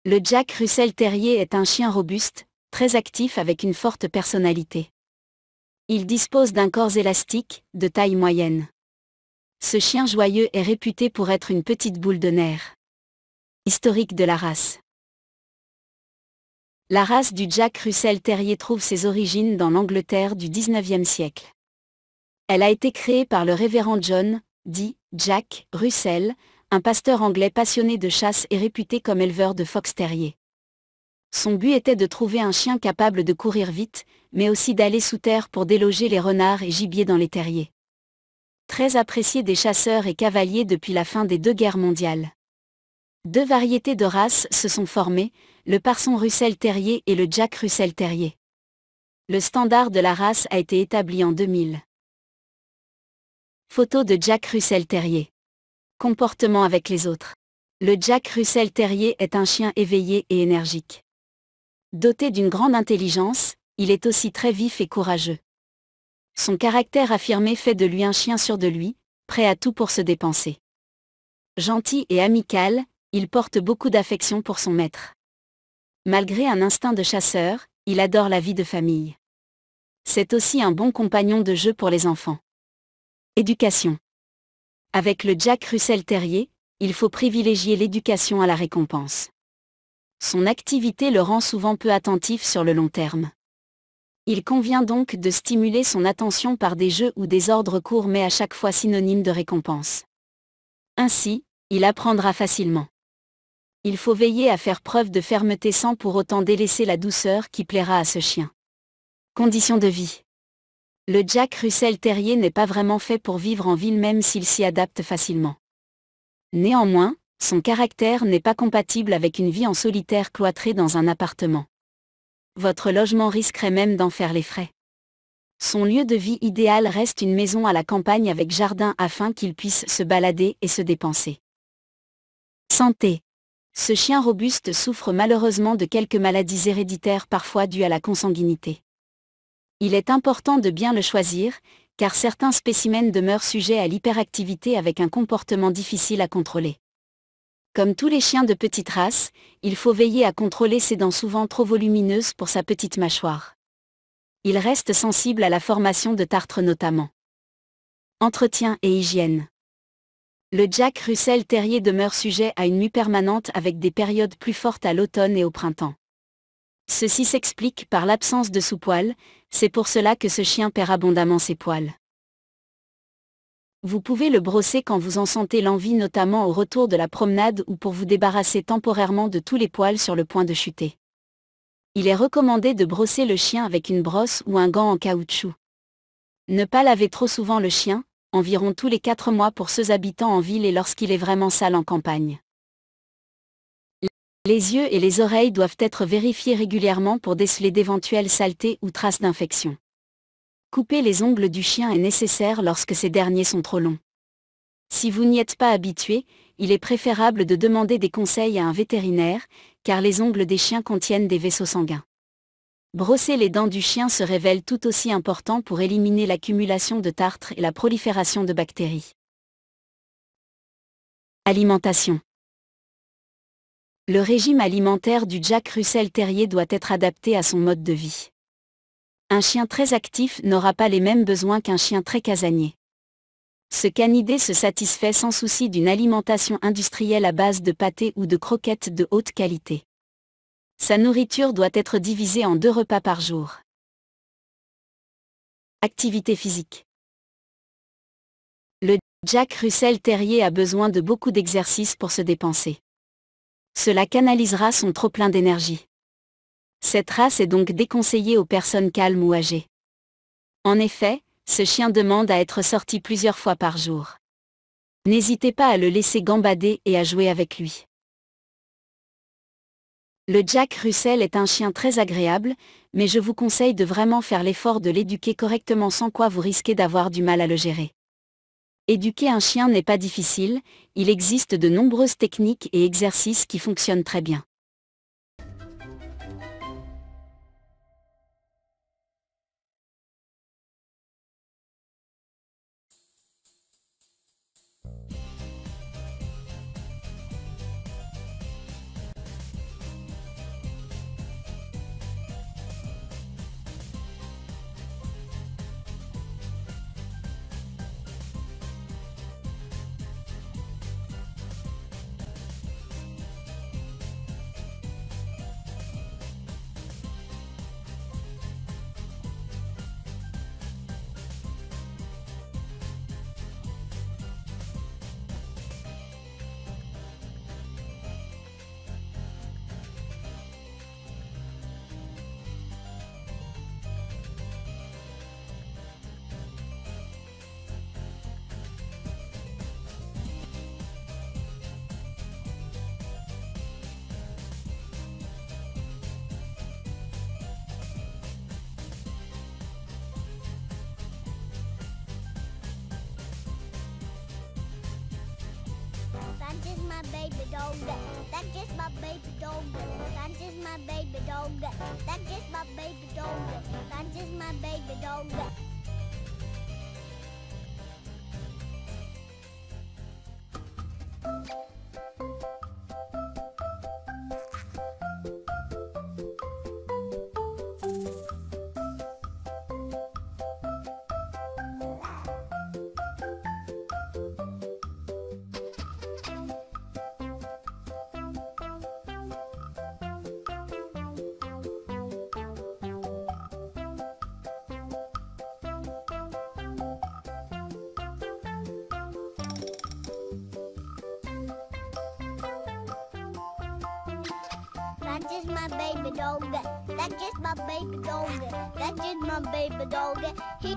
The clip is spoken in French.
Le Jack Russell Terrier est un chien robuste, très actif avec une forte personnalité. Il dispose d'un corps élastique, de taille moyenne. Ce chien joyeux est réputé pour être une petite boule de nerfs. Historique de la race. La race du Jack Russell Terrier trouve ses origines dans l'Angleterre du XIXe siècle. Elle a été créée par le révérend John, dit Jack Russell, un pasteur anglais passionné de chasse et réputé comme éleveur de fox terriers. Son but était de trouver un chien capable de courir vite, mais aussi d'aller sous terre pour déloger les renards et gibier dans les terriers. Très apprécié des chasseurs et cavaliers depuis la fin des 2 guerres mondiales. 2 variétés de races se sont formées, le Parson Russell Terrier et le Jack Russell Terrier. Le standard de la race a été établi en 2000. Photo de Jack Russell Terrier. Comportement avec les autres. Le Jack Russell Terrier est un chien éveillé et énergique. Doté d'une grande intelligence, il est aussi très vif et courageux. Son caractère affirmé fait de lui un chien sûr de lui, prêt à tout pour se dépenser. Gentil et amical, il porte beaucoup d'affection pour son maître. Malgré un instinct de chasseur, il adore la vie de famille. C'est aussi un bon compagnon de jeu pour les enfants. Éducation. Avec le Jack Russell Terrier, il faut privilégier l'éducation à la récompense. Son activité le rend souvent peu attentif sur le long terme. Il convient donc de stimuler son attention par des jeux ou des ordres courts mais à chaque fois synonymes de récompense. Ainsi, il apprendra facilement. Il faut veiller à faire preuve de fermeté sans pour autant délaisser la douceur qui plaira à ce chien. Conditions de vie. Le Jack Russell Terrier n'est pas vraiment fait pour vivre en ville même s'il s'y adapte facilement. Néanmoins, son caractère n'est pas compatible avec une vie en solitaire cloîtrée dans un appartement. Votre logement risquerait même d'en faire les frais. Son lieu de vie idéal reste une maison à la campagne avec jardin afin qu'il puisse se balader et se dépenser. Santé. Ce chien robuste souffre malheureusement de quelques maladies héréditaires parfois dues à la consanguinité. Il est important de bien le choisir, car certains spécimens demeurent sujets à l'hyperactivité avec un comportement difficile à contrôler. Comme tous les chiens de petite race, il faut veiller à contrôler ses dents souvent trop volumineuses pour sa petite mâchoire. Il reste sensible à la formation de tartres notamment. Entretien et hygiène. Le Jack Russell Terrier demeure sujet à une mue permanente avec des périodes plus fortes à l'automne et au printemps. Ceci s'explique par l'absence de sous-poils, c'est pour cela que ce chien perd abondamment ses poils. Vous pouvez le brosser quand vous en sentez l'envie, notamment au retour de la promenade ou pour vous débarrasser temporairement de tous les poils sur le point de chuter. Il est recommandé de brosser le chien avec une brosse ou un gant en caoutchouc. Ne pas laver trop souvent le chien, environ tous les 4 mois pour ceux habitant en ville et lorsqu'il est vraiment sale en campagne. Les yeux et les oreilles doivent être vérifiés régulièrement pour déceler d'éventuelles saletés ou traces d'infection. Couper les ongles du chien est nécessaire lorsque ces derniers sont trop longs. Si vous n'y êtes pas habitué, il est préférable de demander des conseils à un vétérinaire, car les ongles des chiens contiennent des vaisseaux sanguins. Brosser les dents du chien se révèle tout aussi important pour éliminer l'accumulation de tartres et la prolifération de bactéries. Alimentation. Le régime alimentaire du Jack Russell Terrier doit être adapté à son mode de vie. Un chien très actif n'aura pas les mêmes besoins qu'un chien très casanier. Ce canidé se satisfait sans souci d'une alimentation industrielle à base de pâtés ou de croquettes de haute qualité. Sa nourriture doit être divisée en 2 repas par jour. Activité physique. Le Jack Russell Terrier a besoin de beaucoup d'exercice pour se dépenser. Cela canalisera son trop-plein d'énergie. Cette race est donc déconseillée aux personnes calmes ou âgées. En effet, ce chien demande à être sorti plusieurs fois par jour. N'hésitez pas à le laisser gambader et à jouer avec lui. Le Jack Russell est un chien très agréable, mais je vous conseille de vraiment faire l'effort de l'éduquer correctement sans quoi vous risquez d'avoir du mal à le gérer. Éduquer un chien n'est pas difficile, il existe de nombreuses techniques et exercices qui fonctionnent très bien. my baby dog. That's just my baby dog. That's just my baby dog. That's just my baby dog. That's just my baby dog. That's just my baby dog. That's just my baby dog. That's just my baby dog. He